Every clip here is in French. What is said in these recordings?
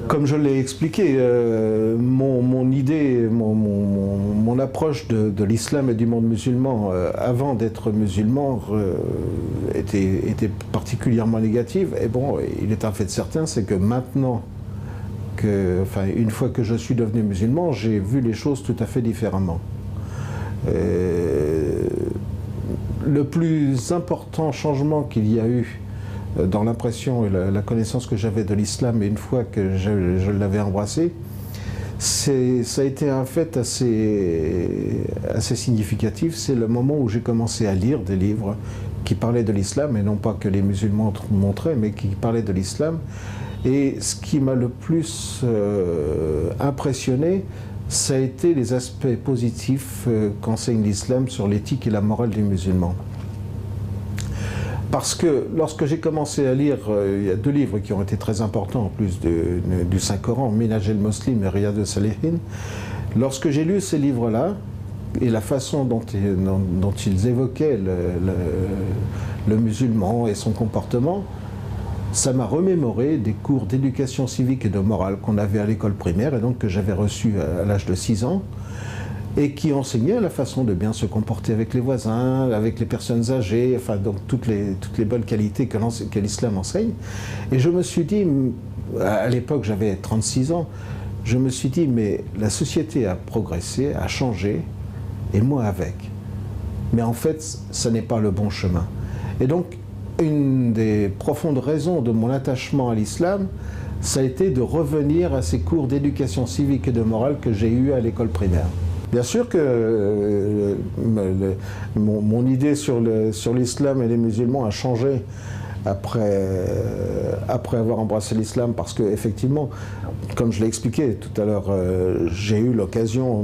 Comme je l'ai expliqué, mon idée, mon approche de l'islam et du monde musulman avant d'être musulman était particulièrement négative. Et bon, il est un fait certain, c'est que maintenant, une fois que je suis devenu musulman, j'ai vu les choses tout à fait différemment. Le plus important changement qu'il y a eu dans l'impression et la connaissance que j'avais de l'islam, et une fois que je l'avais embrassé, ça a été un fait assez significatif. C'est le moment où j'ai commencé à lire des livres qui parlaient de l'islam, et non pas que les musulmans montraient, mais qui parlaient de l'islam. Et ce qui m'a le plus impressionné, ça a été les aspects positifs qu'enseigne l'islam sur l'éthique et la morale des musulmans. Parce que lorsque j'ai commencé à lire, il y a deux livres qui ont été très importants en plus du Saint-Coran, Minhaj el-Muslim et Riyad al-Salihin. Lorsque j'ai lu ces livres-là, et la façon dont ils évoquaient le musulman et son comportement, ça m'a remémoré des cours d'éducation civique et de morale qu'on avait à l'école primaire, et donc que j'avais reçus à l'âge de 6 ans, et qui enseignaient la façon de bien se comporter avec les voisins, avec les personnes âgées, enfin donc toutes les bonnes qualités que l'islam enseigne. Et je me suis dit, à l'époque j'avais 36 ans, je me suis dit, mais la société a progressé, a changé, et moi avec. Mais en fait, ça n'est pas le bon chemin. Et donc, une des profondes raisons de mon attachement à l'islam, ça a été de revenir à ces cours d'éducation civique et de morale que j'ai eus à l'école primaire. Bien sûr que mon idée sur l'islam et les musulmans a changé après avoir embrassé l'islam, parce que effectivement, comme je l'ai expliqué tout à l'heure, j'ai eu l'occasion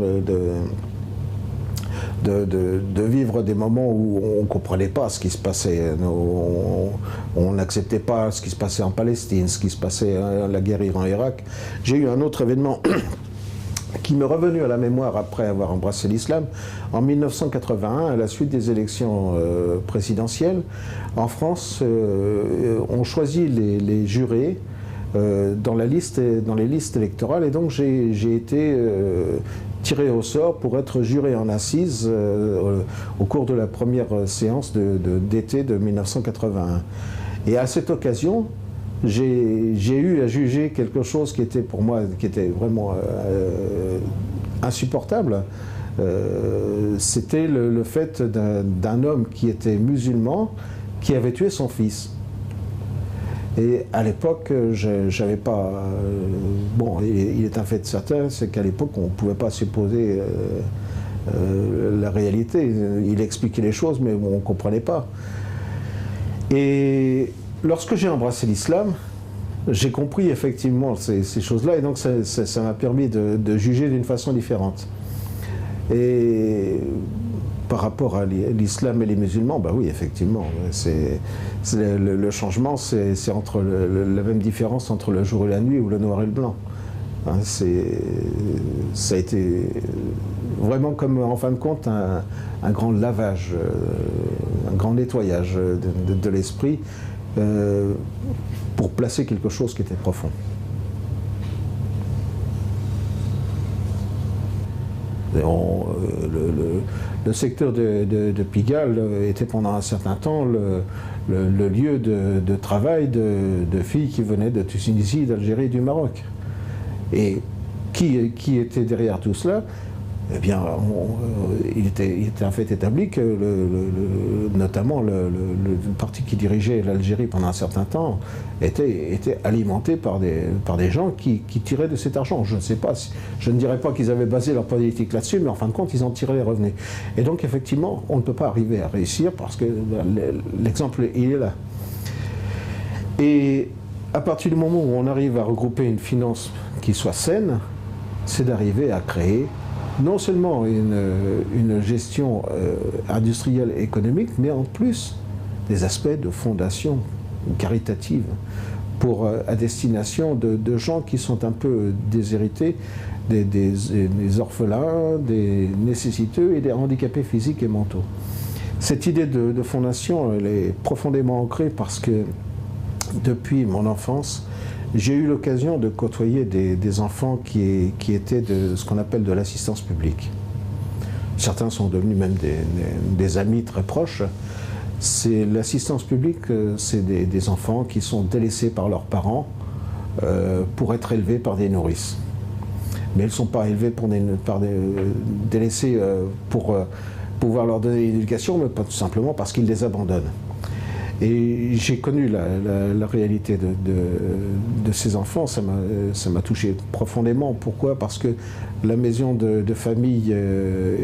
de vivre des moments où on ne comprenait pas ce qui se passait, on n'acceptait pas ce qui se passait en Palestine, ce qui se passait la guerre Iran-Irak. J'ai eu un autre événement qui m'est revenu à la mémoire après avoir embrassé l'islam. En 1981, à la suite des élections présidentielles, en France, on choisit les jurés dans les listes électorales, et donc j'ai été tiré au sort pour être juré en assises au cours de la première séance d'été de 1981. Et à cette occasion, j'ai eu à juger quelque chose qui était pour moi vraiment insupportable. C'était le fait d'un homme qui était musulman qui avait tué son fils. Et à l'époque, j'avais pas... bon, il est un fait certain, c'est qu'à l'époque, on ne pouvait pas supposer la réalité. Il expliquait les choses, mais on ne comprenait pas. Et lorsque j'ai embrassé l'islam, j'ai compris effectivement ces choses-là, et donc ça m'a permis de juger d'une façon différente. Et par rapport à l'islam et les musulmans, bah oui, effectivement, le changement, c'est entre la même différence entre le jour et la nuit, ou le noir et le blanc. Hein, ça a été vraiment comme, en fin de compte, un grand lavage, un grand nettoyage de l'esprit, pour placer quelque chose qui était profond. Le secteur de Pigalle était pendant un certain temps le lieu de travail de filles qui venaient de Tunisie, d'Algérie et du Maroc. Et qui était derrière tout cela? Eh bien, il était un fait établi que notamment le parti qui dirigeait l'Algérie pendant un certain temps était alimenté par des gens qui tiraient de cet argent. Je ne sais pas, je ne dirais pas qu'ils avaient basé leur politique là-dessus, mais en fin de compte, ils en tiraient les revenus. Et donc, effectivement, on ne peut pas arriver à réussir parce que l'exemple, il est là. Et à partir du moment où on arrive à regrouper une finance qui soit saine, c'est d'arriver à créer non seulement une gestion industrielle et économique, mais en plus des aspects de fondation caritative à destination de gens qui sont un peu déshérités, des orphelins, des nécessiteux et des handicapés physiques et mentaux. Cette idée de fondation, elle est profondément ancrée parce que depuis mon enfance, j'ai eu l'occasion de côtoyer des enfants qui étaient de ce qu'on appelle de l'assistance publique. Certains sont devenus même des amis très proches. C'est l'assistance publique, c'est des enfants qui sont délaissés par leurs parents pour être élevés par des nourrices. Mais ils ne sont pas élevés délaissés pour pouvoir leur donner l'éducation, mais pas tout simplement parce qu'ils les abandonnent. Et j'ai connu la réalité de ces enfants, ça m'a touché profondément. Pourquoi? Parce que la maison de famille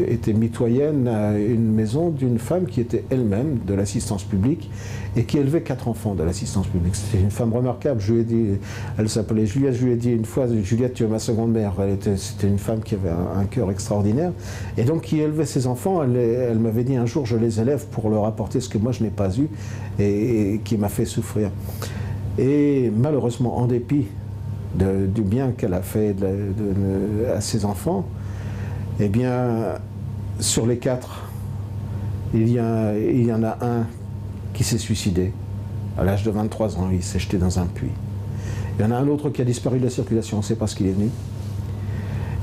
était mitoyenne à une maison d'une femme qui était elle-même de l'assistance publique et qui élevait 4 enfants de l'assistance publique. C'était une femme remarquable. Je lui ai dit, elle s'appelait Juliette, je lui ai dit une fois, Juliette, tu es ma seconde mère. C'était une femme qui avait un cœur extraordinaire et donc qui élevait ses enfants. Elle m'avait dit un jour, je les élève pour leur apporter ce que moi je n'ai pas eu et qui m'a fait souffrir. Et malheureusement, en dépit du bien qu'elle a fait à ses enfants, eh bien, sur les 4, il y en a un qui s'est suicidé à l'âge de 23 ans, il s'est jeté dans un puits. Il y en a un autre qui a disparu de la circulation, on ne sait pas ce qu'il est venu.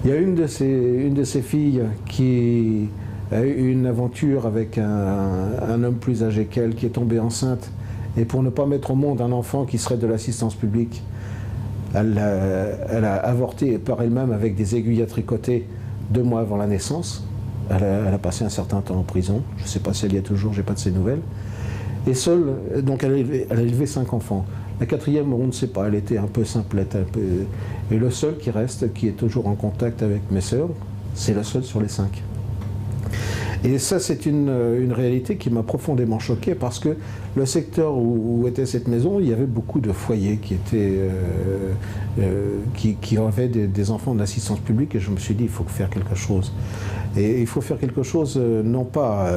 Il y a une de ses filles qui a eu une aventure avec un homme plus âgé qu'elle, qui est tombée enceinte, et pour ne pas mettre au monde un enfant qui serait de l'assistance publique, elle a avorté par elle-même avec des aiguilles à tricoter 2 mois avant la naissance. Elle a passé un certain temps en prison, je ne sais pas si elle y est toujours, je n'ai pas de ses nouvelles. Et seule, donc elle a élevé 5 enfants. La 4e, on ne sait pas, elle était un peu simplette. Et le seul qui reste, qui est toujours en contact avec mes sœurs, c'est le seul sur les 5. Et ça, c'est une réalité qui m'a profondément choqué parce que le secteur où était cette maison, il y avait beaucoup de foyers qui avaient des enfants d'assistance publique et je me suis dit, il faut faire quelque chose. Et il faut faire quelque chose, non pas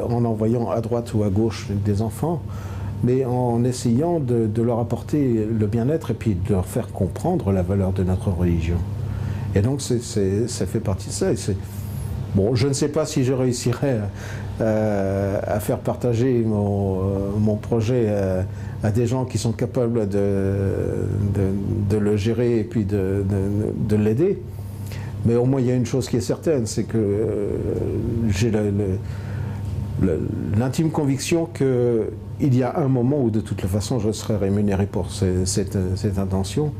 en envoyant à droite ou à gauche des enfants, mais en essayant de leur apporter le bien-être et puis de leur faire comprendre la valeur de notre religion. Et donc, ça fait partie de ça. Bon, je ne sais pas si je réussirai à faire partager mon projet à des gens qui sont capables de le gérer et puis de l'aider. Mais au moins, il y a une chose qui est certaine, c'est que j'ai l'intime conviction qu'il y a un moment où, de toute façon, je serai rémunéré pour cette intention.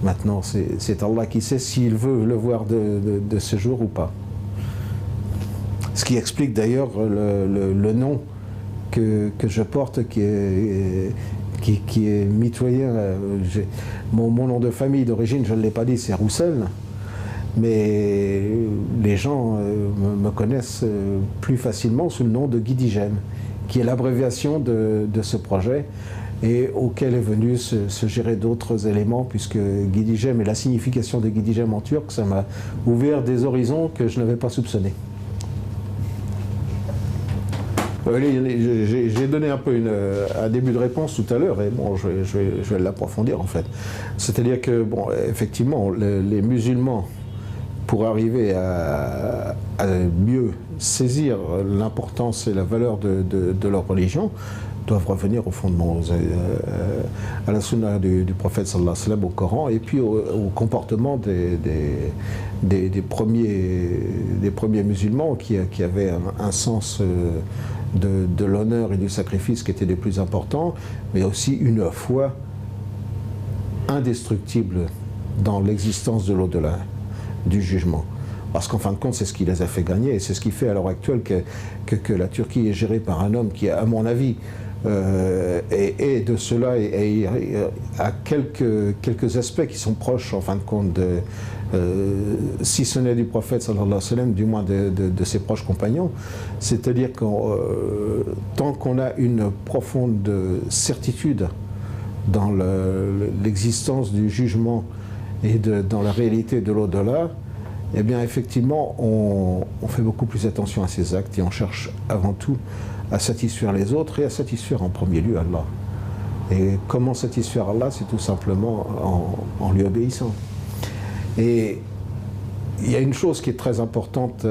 Maintenant, c'est Allah qui sait s'il veut le voir de ce jour ou pas. Ce qui explique d'ailleurs le nom que je porte, qui est mitoyen. Mon nom de famille d'origine, je ne l'ai pas dit, c'est Roussel. Mais les gens me connaissent plus facilement sous le nom de Guidigem, qui est l'abréviation de ce projet et auquel est venu se gérer d'autres éléments, puisque Guidigem et la signification de Guidigem en turc, ça m'a ouvert des horizons que je n'avais pas soupçonnés. J'ai donné un peu un début de réponse tout à l'heure, et bon, je vais l'approfondir en fait. C'est-à-dire que, bon, effectivement, les musulmans, pour arriver à mieux saisir l'importance et la valeur de leur religion, doivent revenir au fondement, à la sunna du prophète sallallahu alayhi wa sallam, au Coran, et puis au comportement des premiers musulmans qui avaient un sens de l'honneur et du sacrifice qui était des plus importants, mais aussi une foi indestructible dans l'existence de l'au-delà, du jugement. Parce qu'en fin de compte, c'est ce qui les a fait gagner, et c'est ce qui fait à l'heure actuelle que la Turquie est gérée par un homme qui, à mon avis, et de cela a quelques aspects qui sont proches, en fin de compte, si ce n'est du prophète, sallallahu alayhi wa sallam, du moins de ses proches compagnons. C'est-à-dire que tant qu'on a une profonde certitude dans l'existence du jugement et dans la réalité de l'au-delà, eh bien effectivement on fait beaucoup plus attention à ses actes et on cherche avant tout à satisfaire les autres et à satisfaire en premier lieu Allah. Et comment satisfaire Allah? C'est tout simplement en lui obéissant. Et il y a une chose qui est très importante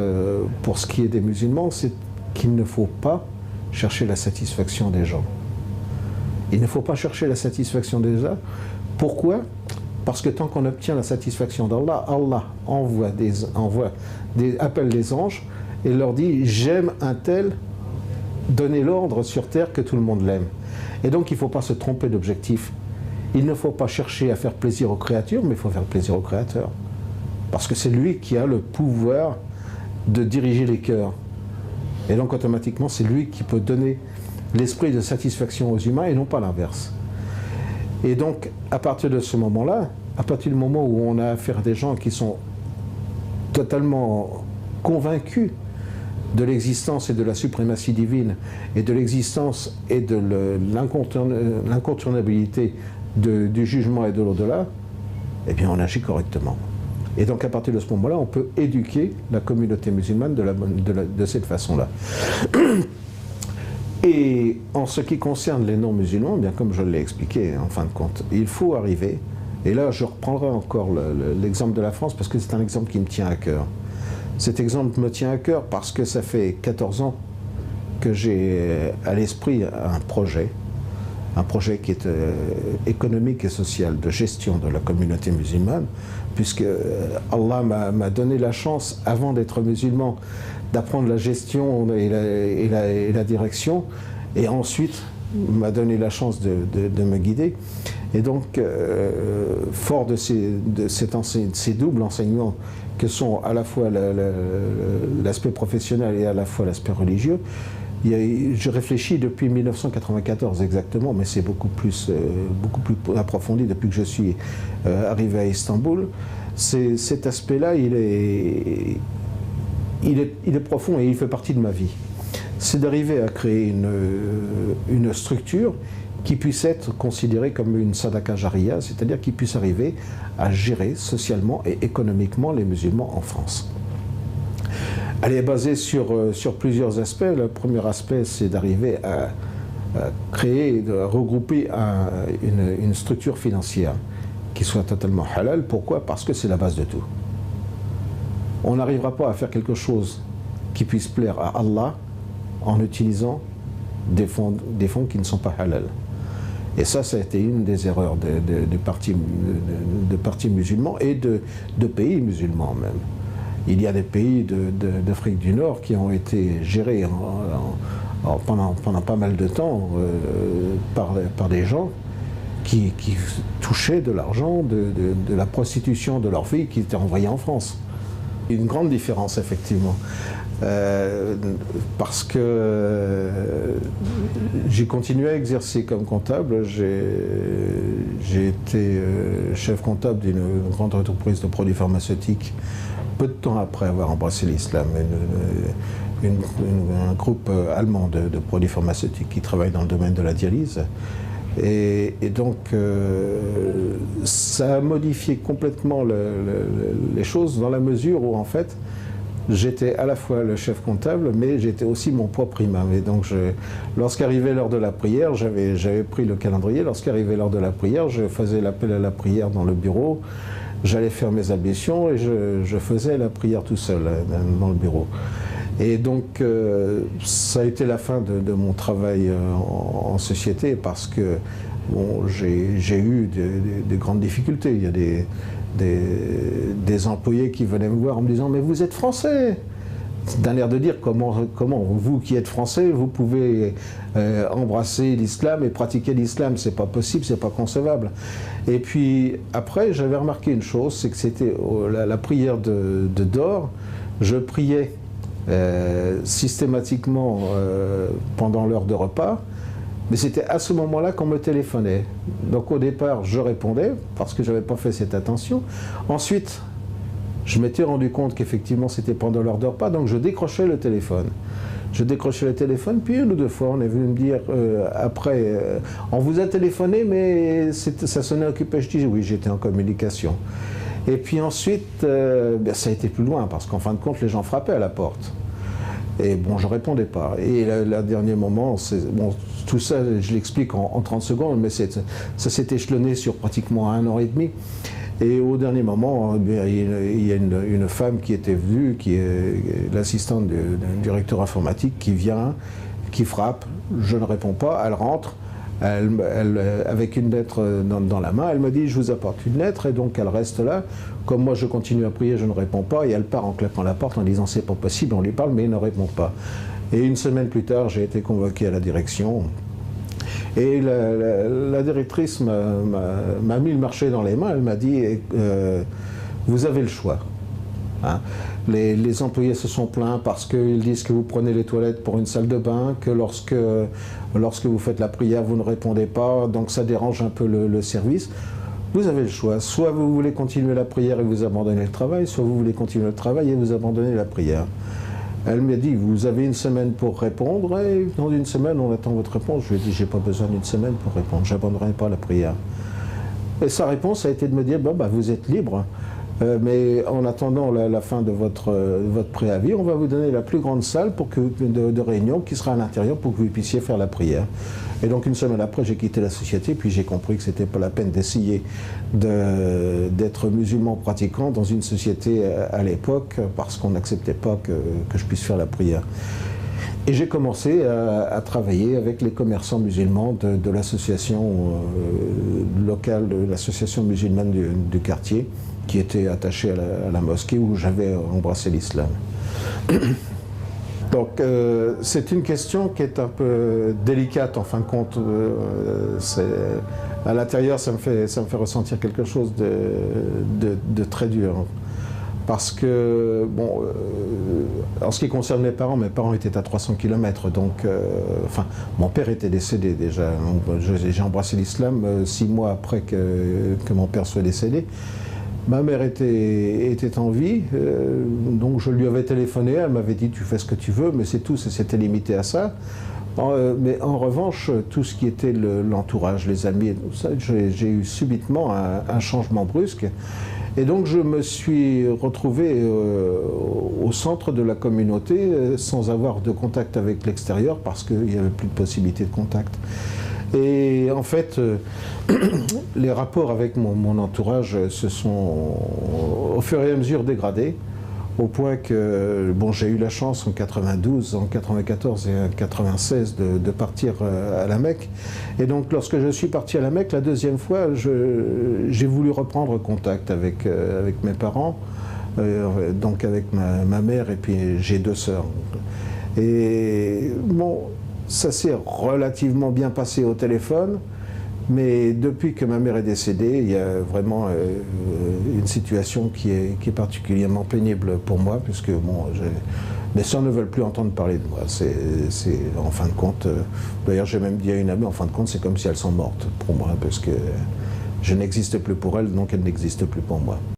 pour ce qui est des musulmans, c'est qu'il ne faut pas chercher la satisfaction des gens. Il ne faut pas chercher la satisfaction des gens Pourquoi? Parce que tant qu'on obtient la satisfaction d'Allah, Allah appelle les anges et leur dit « j'aime un tel », donnez l'ordre sur terre que tout le monde l'aime. Et donc il ne faut pas se tromper d'objectif. Il ne faut pas chercher à faire plaisir aux créatures, mais il faut faire plaisir au Créateur. Parce que c'est lui qui a le pouvoir de diriger les cœurs. Et donc automatiquement, c'est lui qui peut donner l'esprit de satisfaction aux humains et non pas l'inverse. Et donc, à partir de ce moment-là, à partir du moment où on a affaire à des gens qui sont totalement convaincus de l'existence et de la suprématie divine, et de l'existence et de l'incontournabilité du jugement et de l'au-delà, eh bien on agit correctement. Et donc à partir de ce moment-là, on peut éduquer la communauté musulmane de cette façon-là. Et en ce qui concerne les non-musulmans, bien comme je l'ai expliqué en fin de compte, il faut arriver, et là je reprendrai encore l'exemple de la France parce que c'est un exemple qui me tient à cœur. Cet exemple me tient à cœur parce que ça fait 14 ans que j'ai à l'esprit un projet qui est économique et social, de gestion de la communauté musulmane, puisque Allah m'a donné la chance, avant d'être musulman, d'apprendre la gestion et la direction, et ensuite m'a donné la chance de me guider. Et donc, fort de ces doubles enseignements que sont à la fois l'aspect professionnel et à la fois l'aspect religieux, je réfléchis depuis 1994 exactement, mais c'est beaucoup plus approfondi depuis que je suis arrivé à Istanbul. Cet aspect-là, il est profond et il fait partie de ma vie. C'est d'arriver à créer une structure qui puisse être considérée comme une sadaka jariya, c'est-à-dire qui puisse arriver à gérer socialement et économiquement les musulmans en France. Elle est basée sur plusieurs aspects. Le premier aspect, c'est d'arriver à créer, de regrouper une structure financière qui soit totalement halal. Pourquoi? Parce que c'est la base de tout. On n'arrivera pas à faire quelque chose qui puisse plaire à Allah en utilisant des fonds qui ne sont pas halal. Et ça a été une des erreurs de partis musulmans et de pays musulmans même. Il y a des pays d'Afrique du Nord qui ont été gérés pendant pas mal de temps par des gens qui touchaient de l'argent, de la prostitution de leurs filles qui étaient envoyées en France. Une grande différence, effectivement. Parce que j'ai continué à exercer comme comptable. J'ai été chef comptable d'une grande entreprise de produits pharmaceutiques peu de temps après avoir embrassé l'islam. Un groupe allemand de produits pharmaceutiques qui travaille dans le domaine de la dialyse. Et donc, ça a modifié complètement les choses dans la mesure où, en fait, j'étais à la fois le chef comptable, mais j'étais aussi mon propre imam. Et donc, lorsqu'arrivait l'heure de la prière, j'avais pris le calendrier. Lorsqu'arrivait l'heure de la prière, je faisais l'appel à la prière dans le bureau. J'allais faire mes ablutions et je faisais la prière tout seul dans le bureau. Et donc, ça a été la fin de mon travail en société parce que bon, j'ai eu des grandes difficultés. Il y a des employés qui venaient me voir en me disant « Mais vous êtes français !» D'un air de dire comment vous qui êtes français, vous pouvez embrasser l'islam et pratiquer l'islam, c'est pas possible, c'est pas concevable. Et puis après, j'avais remarqué une chose, c'est que c'était la prière de Dor, je priais systématiquement pendant l'heure de repas, mais c'était à ce moment-là qu'on me téléphonait. Donc au départ, je répondais parce que je n'avais pas fait cette attention. Ensuite, je m'étais rendu compte qu'effectivement c'était pendant l'heure de repas, donc je décrochais le téléphone. Je décrochais le téléphone, puis une ou deux fois on est venu me dire après, on vous a téléphoné mais ça sonnait occupé. Je dis oui, j'étais en communication. Et puis ensuite, ça a été plus loin parce qu'en fin de compte les gens frappaient à la porte. Et bon, je ne répondais pas. Et le dernier moment, bon, tout ça, je l'explique en 30 secondes, mais ça s'est échelonné sur pratiquement 1 an et demi. Et au dernier moment, il y a une femme qui était venue, qui est l'assistante du directeur informatique, qui vient, qui frappe. Je ne réponds pas, elle rentre, avec une lettre dans la main, elle me dit « je vous apporte une lettre » et donc elle reste là. Comme moi je continue à prier, je ne réponds pas et elle part en claquant la porte en disant « c'est pas possible », on lui parle mais il ne répond pas. Et une semaine plus tard, j'ai été convoqué à la direction. Et la directrice m'a mis le marché dans les mains, elle m'a dit vous avez le choix. Hein. Les employés se sont plaints parce qu'ils disent que vous prenez les toilettes pour une salle de bain, que lorsque vous faites la prière, vous ne répondez pas, donc ça dérange un peu le service. Vous avez le choix, soit vous voulez continuer la prière et vous abandonnez le travail, soit vous voulez continuer le travail et vous abandonnez la prière. Elle m'a dit, vous avez une semaine pour répondre, et dans une semaine, on attend votre réponse. Je lui ai dit, j'ai pas besoin d'une semaine pour répondre, j'abandonnerai pas la prière. Et sa réponse a été de me dire, bon, bah, vous êtes libre, mais en attendant la fin de votre préavis, on va vous donner la plus grande salle de réunion qui sera à l'intérieur pour que vous puissiez faire la prière. Et donc une semaine après, j'ai quitté la société, puis j'ai compris que c'était pas la peine d'essayer d'être musulman pratiquant dans une société à l'époque, parce qu'on n'acceptait pas que je puisse faire la prière. Et j'ai commencé à travailler avec les commerçants musulmans de l'association locale, de l'association musulmane du quartier, qui était attachée à la mosquée où j'avais embrassé l'islam. Donc c'est une question qui est un peu délicate en fin de compte. À l'intérieur, ça me fait ressentir quelque chose de très dur. Parce que, bon, en ce qui concerne mes parents étaient à 300 km, donc, enfin, mon père était décédé déjà. J'ai embrassé l'islam 6 mois après que mon père soit décédé. Ma mère était en vie, donc je lui avais téléphoné, elle m'avait dit tu fais ce que tu veux, mais c'est tout, c'était limité à ça. Mais en revanche, tout ce qui était l'entourage, les amis, et tout ça, j'ai eu subitement un changement brusque. Et donc je me suis retrouvé au centre de la communauté sans avoir de contact avec l'extérieur parce qu'il n'y avait plus de possibilité de contact. Et en fait, les rapports avec mon entourage se sont au fur et à mesure dégradés, au point que bon, j'ai eu la chance en 92, en 94 et en 96 de partir à la Mecque. Et donc lorsque je suis parti à la Mecque, la deuxième fois, j'ai voulu reprendre contact avec mes parents, donc avec ma mère, et puis j'ai 2 sœurs. Et bon, ça s'est relativement bien passé au téléphone, mais depuis que ma mère est décédée, il y a vraiment une situation qui est particulièrement pénible pour moi, puisque bon, mes sœurs ne veulent plus entendre parler de moi. C'est en fin de compte, d'ailleurs j'ai même dit à une amie, en fin de compte, c'est comme si elles sont mortes pour moi, parce que je n'existe plus pour elles, donc elles n'existent plus pour moi.